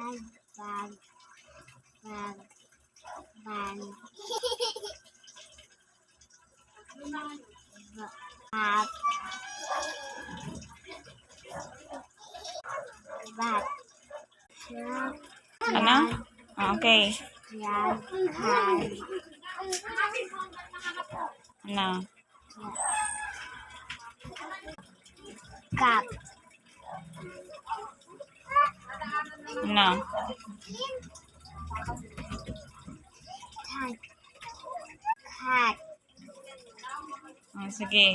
bag, bag, ban, hat, bat, truck, Ano? Okay. rag, car, Ano? cup, Ano? cat, cat, Sige.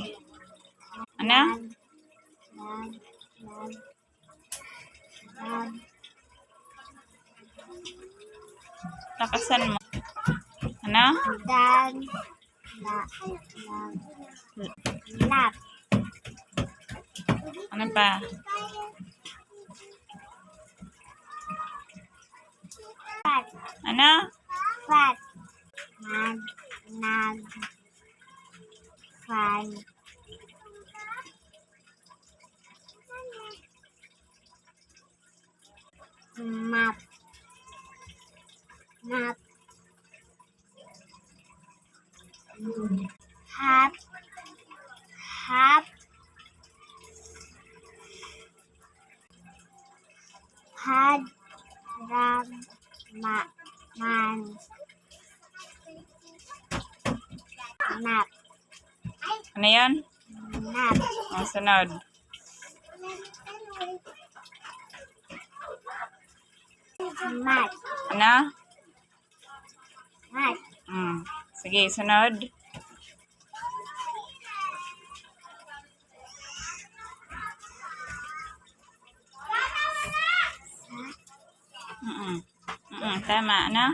Ano? lag, lag, lag, Lakasan mo. Ano? dan, lap, Ano pa? fat, Ano? fat, nag, fan, map, map, hap, hap, had, ram, man, nap, Ano yun? nap, Sunod. mat, Ano? mat, Sige, sunod. Tama. Ano?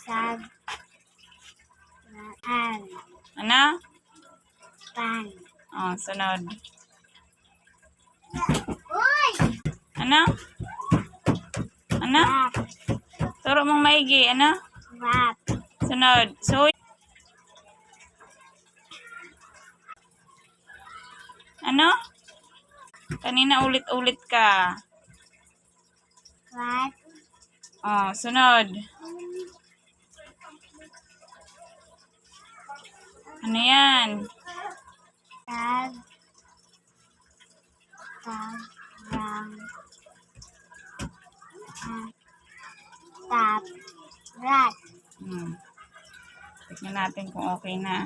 sag, an, Ano? pan, Sunod. uy, Ano? Ano? wap, Turo mong maigi. Ano? wap, Sunod. So, ano? Kanina ulit-ulit ka. wat, Sunod. Ano yan? tag, tag, ram, tap, rat. Tignan natin kung okay na.